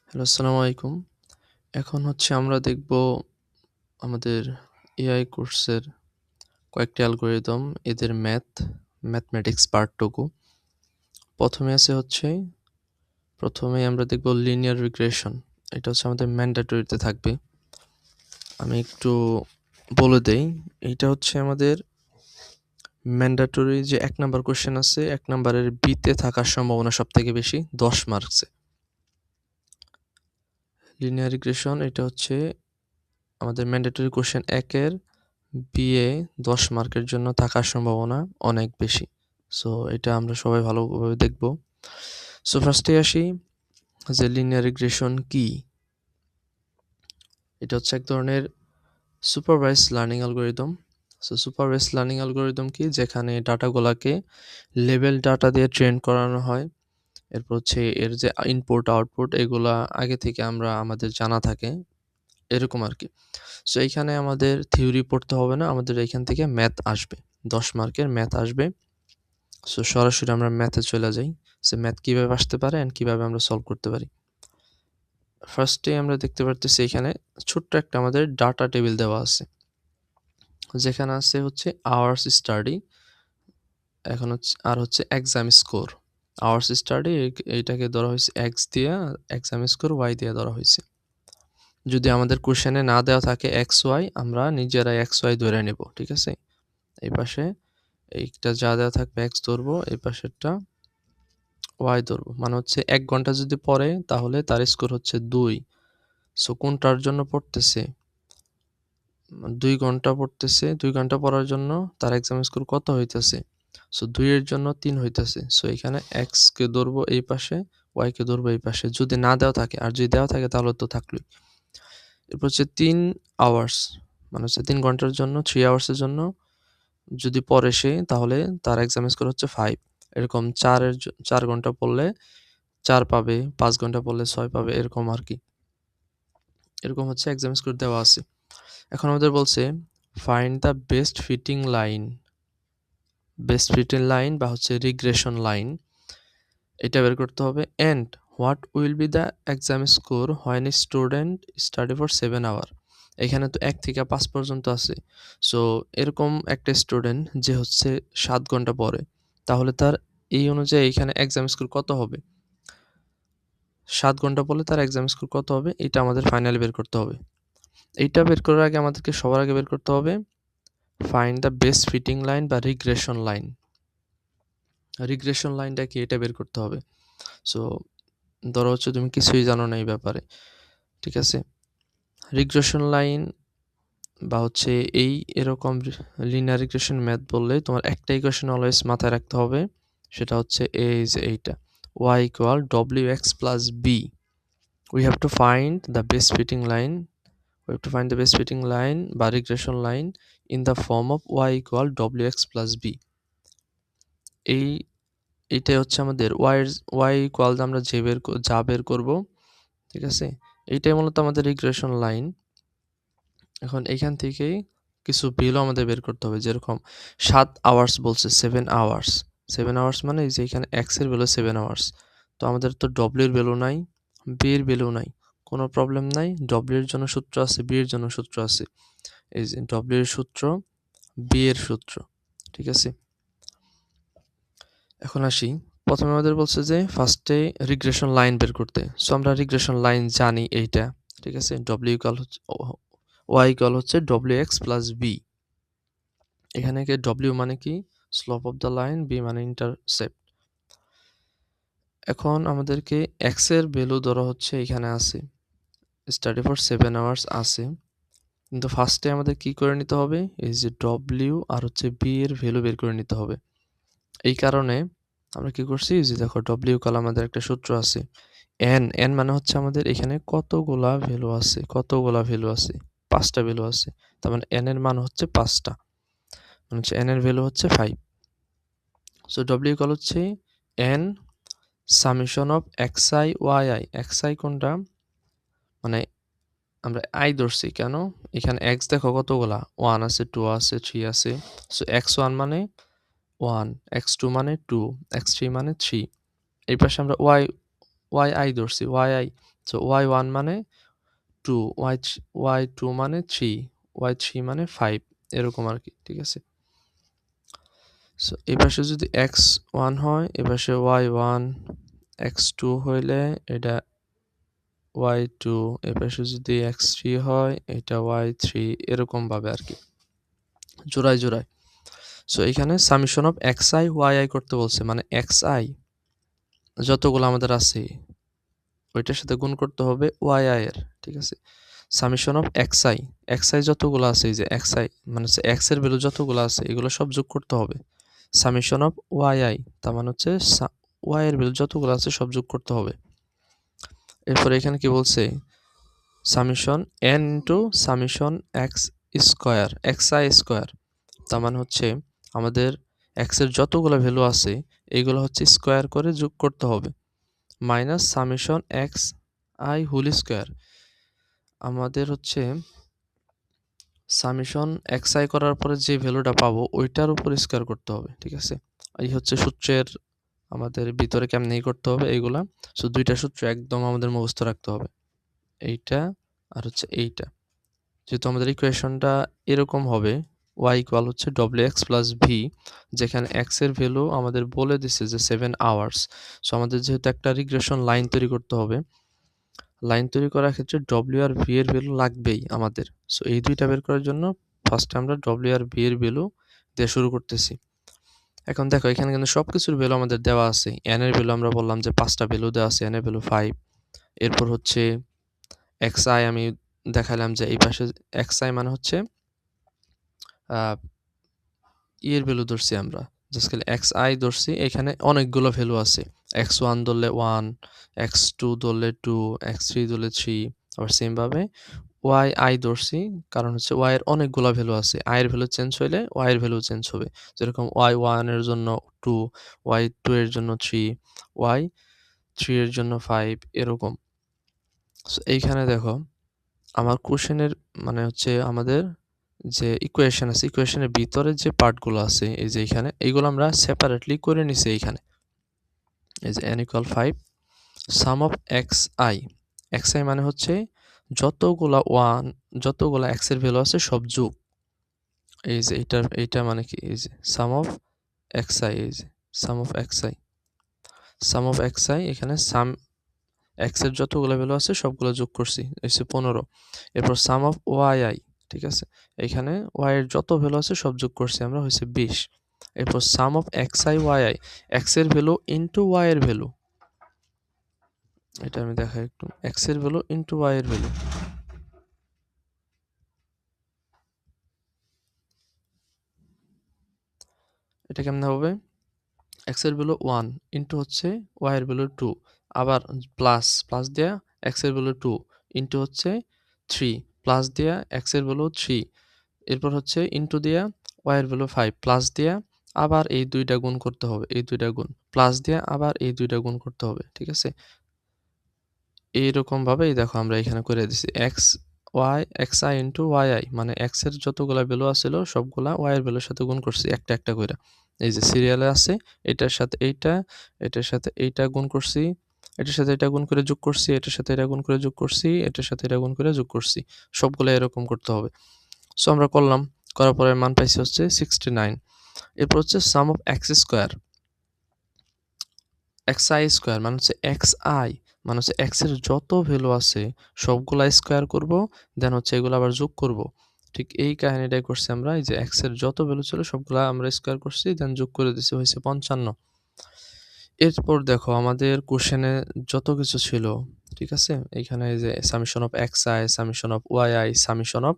Hello, আসসালামু আলাইকুম। এখন হচ্ছে আমরা দেখব আমাদের এআই কোর্সের কয়েকটি অ্যালগরিদম, এদের ম্যাথমেটিক্স পার্টটুকু। ১ম এ আছে হচ্ছে ১ম এই আমরা দেখব লিনিয়ার রিগ্রেশন। এটা হচ্ছে আমাদের ম্যান্ডেটরিতে থাকবে। আমি একটু বলে দেই। এইটা হচ্ছে আমাদের ম্যান্ডেটরি যে ১ নাম্বার কোয়েশ্চেন আছে, ১ নাম্বারের বিতে থাকার সম্ভাবনা সবথেকে বেশি ১০ মার্কসে। লিনিয়ার রিগ্রেশন এটা হচ্ছে আমাদের ম্যান্ডেটরি কোয়েশ্চেন ১ এর বিএ ১০ মার্কের জন্য থাকার সম্ভাবনা অনেক বেশি। সো এটা আমরা সবাই ভালোভাবে দেখব। সো ফার্স্টে আসি যে লিনিয়ার রিগ্রেশন কি? এটা হচ্ছে এক ধরনের supervised learning algorithm. So supervised learning algorithm কি? যেখানে ডাটাগুলাকে লেভেল ডাটা দিয়ে ট্রেন করানো হয়। এরপর হচ্ছে এর যে ইনপুট আউটপুট এগুলা আগে থেকে আমাদের জানা থাকে। এরকম আরকি। সো এইখানে আমাদের থিওরি পড়তে হবে না। আমাদের এইখান থেকে ম্যাথ আসবে। ১০ মার্কের ম্যাথ আসবে। সো সরাসরি আমরা ম্যাথে চলে যাই। সো ম্যাথ কিভাবে আসতে পারে এন্ড কিভাবে আমরা সলভ করতে পারি। ফার্স্টে আমরা দেখতে পারতেছি এখানে ছোট্ট একটা আমাদের ডাটা টেবিল দেওয়া আছে। যেখানে আছে হচ্ছে আওয়ার্স স্টাডি, এখন হচ্ছে এক্সাম স্কোর। আওয়ার্স স্টাডি এইটাকে ধরা হইছে X দিয়া, এক্সাম স্কোর Y দিয়ে ধরা হইছে। যদি আমাদের কোয়েশ্চেনে না দেওয়া থাকে XY, আমরা নিজেরাই XY ধরে নেব। ঠিক আছে? এই পাশে এইটা যা দেওয়া থাকবে X ধরবো, এই পাশেরটা Y ধরবো। মানে হচ্ছে ১ ঘন্টা যদি পড়ে তাহলে তার স্কোর হচ্ছে ২। সো কোনটার জন্য পড়তেছে? ২ ঘন্টা পড়তেছে, ২ ঘন্টা পড়ার জন্য তার এক্সাম স্কোর কত হইতেছে? সো ২ এর জন্য ৩ হইতেছে। সো এখানে X কে ধরবো এই পাশে, Y কে ধরবো এই পাশে। যদি না দেওয়া থাকে, আর যদি দেওয়া থাকে তাহলে তো থাকলোই। এরপর হচ্ছে ৩ আওয়ার্স, মানে হচ্ছে ৩ ঘন্টার জন্য, ৩ আওয়ার্স এর জন্য যদি পড়ে সে তাহলে তার এক্সাম স্কোর হচ্ছে ৫। এরকম ৪ ঘন্টা পড়লে ৪ পাবে, ৫ ঘন্টা পড়লে ৬ পাবে, এরকম আরকি। এরকম হচ্ছে এক্সাম স্কোর দেওয়া আছে। এখন আমাদের বলছে find the best fitting line বা হচ্ছে রিগ্রেশন লাইন। এটা বের করতে হবে। And what will be the exam score when a student study for 7 hour. এখানে তো ১ থেকে ৫ পর্যন্ত আছে। সো এরকম একটা স্টুডেন্ট যে হচ্ছে ৭ ঘন্টা পড়ে, তাহলে তার এই অনুযায়ী এখানে এক্সাম স্কোর কত হবে? ৭ ঘন্টা পড়লে তার এক্সাম স্কোর কত হবে? এটা আমাদের ফাইনালি বের করতে হবে। এইটা বের করার আগে আমাদেরকে সবার আগে বের করতে হবে find the best fitting line বা রিগ্রেশন লাইন। রিগ্রেশন লাইনটা কি? এটা বের করতে হবে। সো ধরো হচ্ছে তুমি কিছুই জানো না এই ব্যাপারে। ঠিক আছে? রিগ্রেশন লাইন বা হচ্ছে এরকম লিনিয়ার রিগ্রেশন ম্যাথ বললে তোমার একটা ইকুয়েশন অলওয়েজ মাথায় রাখতে হবে। সেটা হচ্ছে এই যে এইটা, y equal wx plus b. We have to find the best fitting line. We have to find the best fitting line বা regression line in the form of y equal wx plus b. এই এইটাই হচ্ছে আমাদের y equal আমরা যা বের করব। ঠিক আছে? এইটাই মূলত আমাদের রিগ্রেশন লাইন। এখন এইখান থেকেই কিছু ভ্যালু আমাদের বের করতে হবে। যেরকম ৭ আওয়ার্স বলছে, 7 আওয়ার্স। ৭ আওয়ার্স মানে এই যে এখানে x এর ভ্যালু 7 আওয়ার্স। তো আমাদের তো w এর ভ্যালু নাই, b এর ভ্যালু নাই। কোনো প্রবলেম নাই। w এর জন্য সূত্র আছে, b এর জন্য সূত্র আছে। এই যে w এর সূত্র, b এর সূত্র। ঠিক আছে? এখন আসি, ১ম এ আমাদের বলছে যে ফার্স্টে রিগ্রেশন লাইন বের করতে। সো আমরা রিগ্রেশন লাইন জানি এইটা। ঠিক আছে? y ইকুয়াল হচ্ছে wx প্লাস b। এখানে w মানে কি? Slope of the line, b মানে ইন্টারসেপ্ট। এখন আমাদেরকে x এর ভ্যালু ধরা হচ্ছে এখানে আছে। স্টাডি ফর 7 আওয়ার্স আছে। কিন্তু ফার্স্টে আমাদের কি করে নিতে হবে? এই যে w আর হচ্ছে b এর ভ্যালু বের করে নিতে হবে। এই কারণে আমরা কি করছি? এই যে দেখো w ইকুয়াল আমাদের একটা সূত্র আছে। n মানে হচ্ছে আমাদের এখানে কতগুলা ভ্যালু আছে? ৫ টা ভ্যালু আছে। তার মানে n এর মান হচ্ছে ৫ টা। মানে হচ্ছে n এর ভ্যালু হচ্ছে 5। সো w ইকুয়াল হচ্ছে n summation of xi yi। xi কোনটা? মানে আমরা i ধরছি কেন? এখানে x দেখো কতগুলা? 1 আছে, 2 আছে, 3 আছে। সো x1 মানে 1, x2 মানে 2, x3 মানে 3। এই পাশে আমরা ওয়াই ধরছি ওয়াই। সো ওয়াই 1 মানে 2, ওয়াই 2 মানে 3, ওয়াই 3 মানে 5 এরকম আরকি। ঠিক আছে? সো এই পাশে যদি x1 হয়, এ পাশে y1, x2 হইলে এটা y2, এ পাশে যদি x3 হয় এটা y3 এরকম ভাবে আরকি। জোড়ায়। সো এখানে সামেশন অফ xi yi করতে বলছে, মানে xi যতগুলো আমাদের আছে ওইটার সাথে গুণ করতে হবে yi এর। ঠিক আছে? সামেশন অফ xi যতগুলো আছে, এই যে xi মানে হচ্ছে x এর ভ্যালু যতগুলো আছে এগুলো সব যোগ করতে হবে। সামেশন অফ yi তার মানে হচ্ছে y এর ভ্যালু যতগুলো আছে সব যোগ করতে হবে। এরপরে এখানে কি বলছে, summation n into summation x square xi square, তার মানে হচ্ছে আমাদের x এর যতগুলো ভ্যালু আছে এইগুলো হচ্ছে স্কোয়ার করে যোগ করতে হবে, minus summation x i whole square. আমাদের হচ্ছে সামেশন এক্স আই করার পরে যে ভ্যালুটা পাবো ওইটার উপর স্কোয়ার করতে হবে। ঠিক আছে? এই হচ্ছে সূত্রের আমাদের ভিতরে কেমনি করতে হবে এইগুলা। সো দুইটা সূত্র একদম আমাদের মুখস্থ রাখতে হবে, এইটা আর হচ্ছে এইটা। যেহেতু আমাদের ইকুয়েশনটা এরকম হবে, y ইকুয়াল হচ্ছে wx প্লাস v, যেখানে x এর ভ্যালু আমাদের বলে দিছে যে 7 আওয়ার্স। সো আমাদের যেহেতু একটা রিগ্রেশন লাইন তৈরি করতে হবে, লাইন তৈরি করার ক্ষেত্রে w আর v এর ভ্যালু লাগবেই আমাদের। সো এই দুইটা বের করার জন্য ফার্স্টে আমরা w আর v এর ভ্যালু দিয়ে শুরু করতেছি। এখন দেখো এখানে কিন্তু সবকিছুর ভ্যালু আমাদের দেওয়া আছে। n এর ভ্যালু আমরা বললাম যে 5টা ভ্যালু দেওয়া আছে, n এর ভ্যালু 5। এরপর হচ্ছে xi আমি দেখালাম যে এই পাশে xi মানে হচ্ছে এর ভ্যালু ধরছি আমরা, জাস্ট খালি xi ধরছি। এখানে অনেকগুলো ভ্যালু আছে, x1 ধরলে 1, x2 ধরলে 2, x3 ধরলে 3। আবার সেম ভাবে yi ধরছি, কারণ হচ্ছে y এর অনেকগুলো ভ্যালু আছে, i এর ভ্যালু চেঞ্জ হইলে y এর ভ্যালু চেঞ্জ হবে। যেরকম y1 এর জন্য 2, y2 এর জন্য 3, y3 এর জন্য 5 এরকম। সো এইখানে দেখো আমার কোশ্চেনের মানে হচ্ছে আমাদের যে ইকুয়েশন আছে, ইকুয়েশনের ভিতরে যে পার্টগুলো আছে এই যে এখানে, এইগুলো আমরা সেপারেটলি করে নিছি এইখানে। এই যে n equal 5 some of xi মানে হচ্ছে যতগুলা x এর ভ্যালু আছে সব যোগ। এই যে এইটা মানে কি, এই যে সাম অফ xi, এই যে সাম অফ xi এখানে x এর যতগুলো ভ্যালু আছে সবগুলো যোগ করছি, হচ্ছে 15। এরপর সাম অফ yi, ঠিক আছে, এখানে y এর যত ভ্যালু আছে সব যোগ করছি আমরা, হয়েছে 20। এরপর সাম অফ xi yi, x এর ভ্যালু ইনটু y এর ভ্যালু, এটা আমি দেখাই একটু, x এর ভ্যালু ইনটু y এর ভ্যালু। এটা কেমনে হবে, x এর ভ্যালু 1 ইনটু হচ্ছে y এর ভ্যালু 2, আবার প্লাস দেয়া x এর ভ্যালু 2 ইনটু হচ্ছে 3, প্লাস দেয়া x এর ভ্যালু 3, এরপর হচ্ছে ইনটু দিয়া y এর ভ্যালু 5, প্লাস দিয়া আবার এই দুইটা গুণ করতে হবে, এই দুইটা গুণ, প্লাস দিয়া আবার এই দুইটা গুণ করতে হবে। ঠিক আছে? এইরকম ভাবেই দেখো আমরা এখানে করে দিছি xi ইনটু yi, মানে x এর যতগুলা ভ্যালু আছিল সবগুলা y এর ভ্যালুর সাথে গুণ করছি একটা একটা কইরা। এই যে সিরিয়ালে আছে, এটার সাথে এইটা, এটার সাথে এইটা গুণ করছি, এটার সাথে এটা গুণ করে যোগ করছি, এটার সাথে এটা গুণ করে যোগ করছি, এটার সাথে এটা গুণ করে যোগ করছি। সবগুলা এরকম করতে হবে। সো আমরা করলাম, করার পরে মান পাইছি হচ্ছে 69। এরপর হচ্ছে sum of x square, xi square মানে হচ্ছে xi মানে হচ্ছে x এর যত ভ্যালু আছে সবগুলা স্কয়ার করব, দেন হচ্ছে এগুলো আবার যোগ করব। ঠিক এই কাহিনীটাই করছি আমরা, এই যে x এর যত ভ্যালু ছিল সবগুলা আমরা স্কয়ার করছি, দেন যোগ করে দিছি, হয়েছে 55। এরপর দেখো আমাদের কোশ্চেনে যত কিছু ছিল, ঠিক আছে, এইখানে এই যে summation of xi, summation of yi, summation of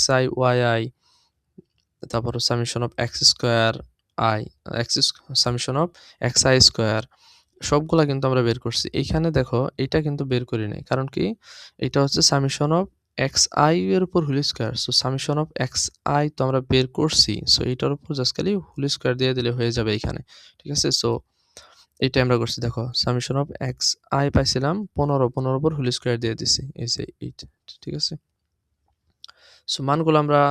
xi yi, তারপর summation of x square i, summation of xi square, সবগুলা কিন্তু আমরা বের করছি। এইখানে দেখো এটা কিন্তু বের করি নাই, কারণ কি, এটা হচ্ছে সামেশন অফ xi এর উপর whole square. So summation of xi তো আমরা বের করছি, সো এটার উপর জাস্ট খালি হোল স্কয়ার দিয়ে দিলে হয়ে যাবে এইখানে। ঠিক আছে? সো এইটা আমরা করছি, দেখো সামেশন অফ xi পাইছিলাম 15 উপর হোল স্কয়ার দিয়ে দিছি, এই যে এইটা। ঠিক আছে? সো মানগুলো আমরা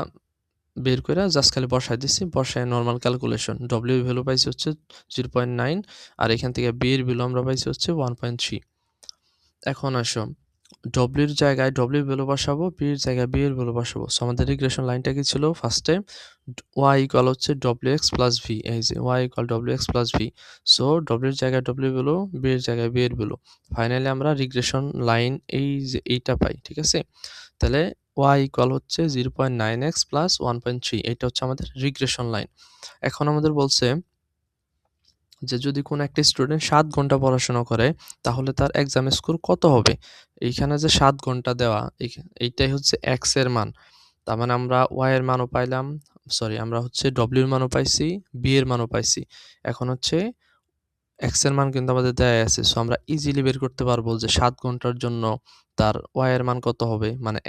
বের কইরা জাস্ট খালি বসায় দিছি, বসায় নরমাল ক্যালকুলেশন। w এর ভ্যালু পাইছি হচ্ছে 0.9, আর এখান থেকে b এর ভ্যালু আমরা পাইছি হচ্ছে 1.3। এখন আসো W এর জায়গায় W এর ভ্যালু বসাবো, B এর জায়গায় B এর ভ্যালু বসাবো। সো আমাদের রিগ্রেশন লাইনটা কি ছিল? ফার্স্টে y ইকুয়াল হচ্ছে wx প্লাস v, এই যে y equal wx plus v। So W এর জায়গায় W এর ভ্যালু, B এর জায়গায় B এর ভ্যালু। ফাইনালি আমরা রিগ্রেশন লাইন এই যে এইটা পাই, ঠিক আছে? তাহলে y ইকুয়াল হচ্ছে 0.9x প্লাস 1.3, এটা হচ্ছে আমাদের রিগ্রেশন লাইন। এখন আমাদের বলছে যে যদি কোনো একটা স্টুডেন্ট 7 ঘন্টা পড়াশোনা করে তাহলে তার এক্সাম স্কোর কত হবে? এইখানে যে 7 ঘন্টা দেওয়া এইটাই হচ্ছে x এর মান। তার মানে আমরা y এর মানও পাইলাম, সরি আমরা হচ্ছে w এর মানও পাইছি, b এর মানও পাইছি। এখন হচ্ছে x এর মান কিন্তু আমাদের দেয়াই আছে। সো আমরা ইজিলি বের করতে পারবো যে 7 ঘন্টার জন্য তার y এর মান কত হবে? মানে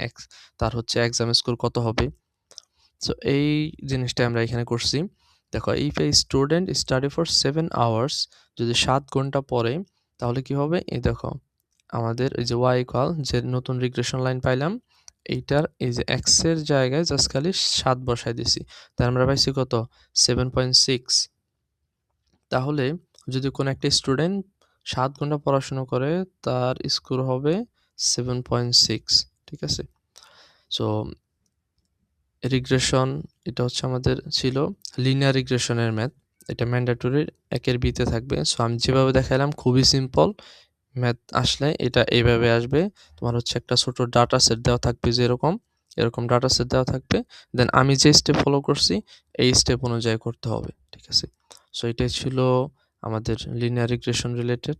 তার হচ্ছে এক্সাম স্কোর কত হবে? সো এই জিনিসটাই আমরা এখানে করছি। দেখো if A student study for 7 hours, যদি 7 ঘন্টা পড়ে তাহলে কি হবে? এই দেখো আমাদের এই যে y ইকুয়াল যে নতুন রিগ্রেশন লাইন পাইলাম, এইটার এই যে x এর জায়গায় জাস্ট খালি 7 বসায় দিছি। তাই আমরা পাইছি কত? 7.6। তাহলে যদি কোনো একটা স্টুডেন্ট 7 ঘন্টা পড়াশোনা করে তার স্কোর হবে 7.6, ঠিক আছে? সো রিগ্রেশন এটা হচ্ছে আমাদের ছিল লিনিয়ার রিগ্রেশনের ম্যাথ। এটা ম্যান্ডেটরি 1 এর বিতে থাকবে। সো আমি যেভাবে দেখাইলাম খুবই সিম্পল। ম্যাথ আসলে এটা এইভাবে আসবে। তোমার হচ্ছে একটা ছোট ডাটা সেট দেওয়া থাকবে যেরকম, এরকম ডাটা সেট দেওয়া থাকবে। দেন আমি যে স্টেপ ফলো করছি এই স্টেপ অনুযায়ী করতে হবে। ঠিক আছে? সো এটাই ছিল আমাদের লিনিয়ার রিগ্রেশন রিলেটেড।